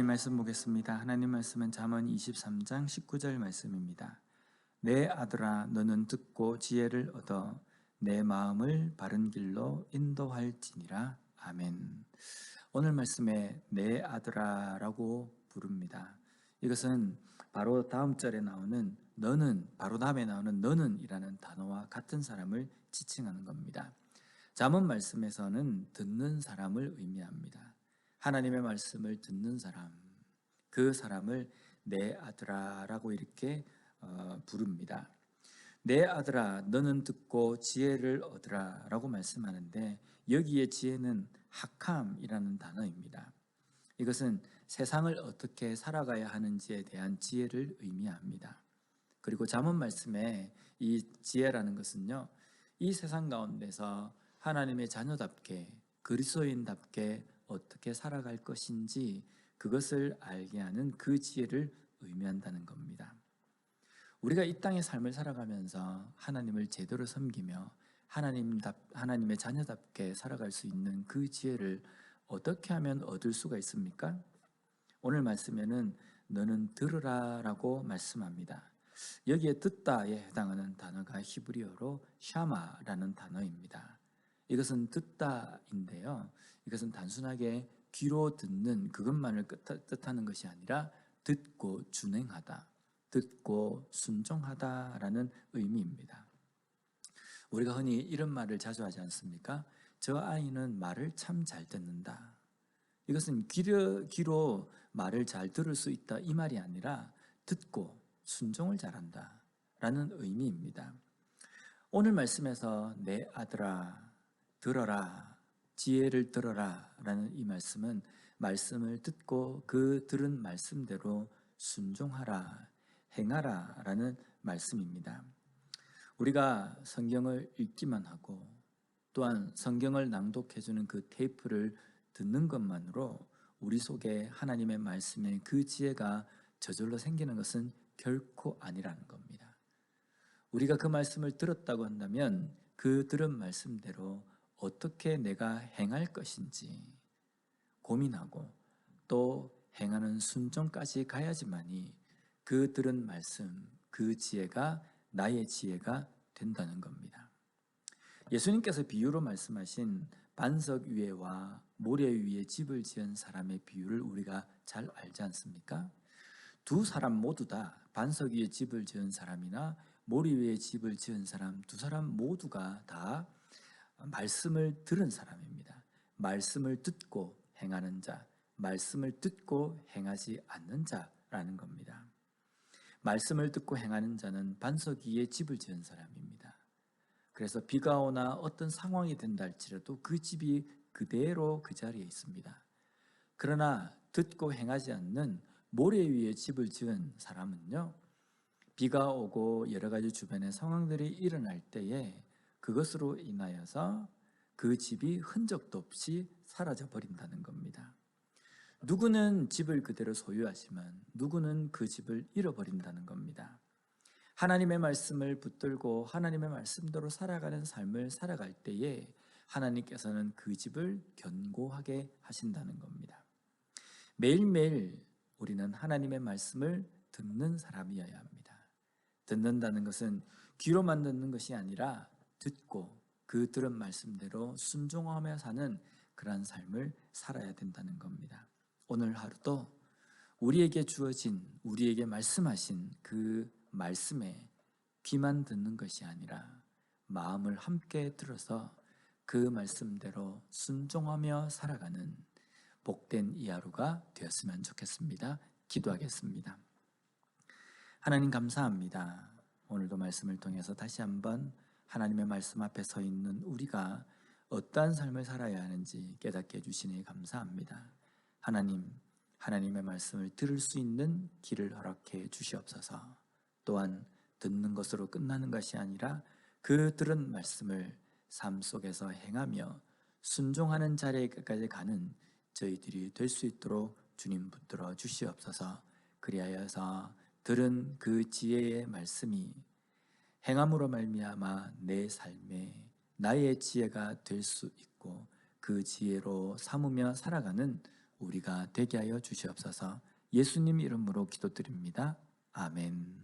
하나님 말씀 보겠습니다. 하나님 말씀은 잠언 23장 19절 말씀입니다. 내 아들아 너는 듣고 지혜를 얻어 내 마음을 바른 길로 인도할지니라. 아멘. 오늘 말씀에 내 아들아 라고 부릅니다. 이것은 바로 다음 절에 나오는 너는, 바로 다음에 나오는 너는 이라는 단어와 같은 사람을 지칭하는 겁니다. 잠언 말씀에서는 듣는 사람을 의미합니다. 하나님의 말씀을 듣는 사람, 그 사람을 내 아들아 라고 이렇게 부릅니다. 내 아들아 너는 듣고 지혜를 얻으라 라고 말씀하는데, 여기에 지혜는 하캄이라는 단어입니다. 이것은 세상을 어떻게 살아가야 하는지에 대한 지혜를 의미합니다. 그리고 잠언 말씀에 이 지혜라는 것은요, 이 세상 가운데서 하나님의 자녀답게, 그리스도인답게 어떻게 살아갈 것인지 그것을 알게 하는 그 지혜를 의미한다는 겁니다. 우리가 이 땅의 삶을 살아가면서 하나님을 제대로 섬기며 하나님의 자녀답게 살아갈 수 있는 그 지혜를 어떻게 하면 얻을 수가 있습니까? 오늘 말씀에는 너는 들으라 라고 말씀합니다. 여기에 듣다에 해당하는 단어가 히브리어로 샤마라는 단어입니다. 이것은 듣다인데요, 이것은 단순하게 귀로 듣는 그것만을 뜻하는 것이 아니라 듣고 준행하다, 듣고 순종하다라는 의미입니다. 우리가 흔히 이런 말을 자주 하지 않습니까? 저 아이는 말을 참 잘 듣는다. 이것은 귀로 말을 잘 들을 수 있다 이 말이 아니라 듣고 순종을 잘한다 라는 의미입니다. 오늘 말씀에서 내 아들아 들어라, 지혜를 들어라 라는 이 말씀은 말씀을 듣고 그 들은 말씀대로 순종하라, 행하라 라는 말씀입니다. 우리가 성경을 읽기만 하고 또한 성경을 낭독해주는 그 테이프를 듣는 것만으로 우리 속에 하나님의 말씀의 그 지혜가 저절로 생기는 것은 결코 아니라는 겁니다. 우리가 그 말씀을 들었다고 한다면 그 들은 말씀대로 어떻게 내가 행할 것인지 고민하고 또 행하는 순종까지 가야지만이 그 들은 말씀, 그 지혜가 나의 지혜가 된다는 겁니다. 예수님께서 비유로 말씀하신 반석 위에와 모래 위에 집을 지은 사람의 비유를 우리가 잘 알지 않습니까? 두 사람 모두 다 반석 위에 집을 지은 사람이나 모래 위에 집을 지은 사람, 두 사람 모두가 다 말씀을 들은 사람입니다. 말씀을 듣고 행하는 자, 말씀을 듣고 행하지 않는 자라는 겁니다. 말씀을 듣고 행하는 자는 반석 위에 집을 지은 사람입니다. 그래서 비가 오나 어떤 상황이 된다 할지라도 그 집이 그대로 그 자리에 있습니다. 그러나 듣고 행하지 않는 모래 위에 집을 지은 사람은요, 비가 오고 여러 가지 주변의 상황들이 일어날 때에 그것으로 인하여서 그 집이 흔적도 없이 사라져 버린다는 겁니다. 누구는 집을 그대로 소유하지만 누구는 그 집을 잃어버린다는 겁니다. 하나님의 말씀을 붙들고 하나님의 말씀대로 살아가는 삶을 살아갈 때에 하나님께서는 그 집을 견고하게 하신다는 겁니다. 매일매일 우리는 하나님의 말씀을 듣는 사람이어야 합니다. 듣는다는 것은 귀로만 듣는 것이 아니라 듣고 그 들은 말씀대로 순종하며 사는 그러한 삶을 살아야 된다는 겁니다. 오늘 하루도 우리에게 주어진, 우리에게 말씀하신 그 말씀에 귀만 듣는 것이 아니라 마음을 함께 들어서 그 말씀대로 순종하며 살아가는 복된 이 하루가 되었으면 좋겠습니다. 기도하겠습니다. 하나님 감사합니다. 오늘도 말씀을 통해서 다시 한번 하나님의 말씀 앞에 서 있는 우리가 어떠한 삶을 살아야 하는지 깨닫게 해주시니 감사합니다. 하나님, 하나님의 말씀을 들을 수 있는 길을 허락해 주시옵소서. 또한 듣는 것으로 끝나는 것이 아니라 그 들은 말씀을 삶 속에서 행하며 순종하는 자리에까지 가는 저희들이 될 수 있도록 주님 붙들어 주시옵소서. 그리하여서 들은 그 지혜의 말씀이 행함으로 말미암아 내 삶에 나의 지혜가 될 수 있고 그 지혜로 삼으며 살아가는 우리가 되게 하여 주시옵소서. 예수님 이름으로 기도드립니다. 아멘.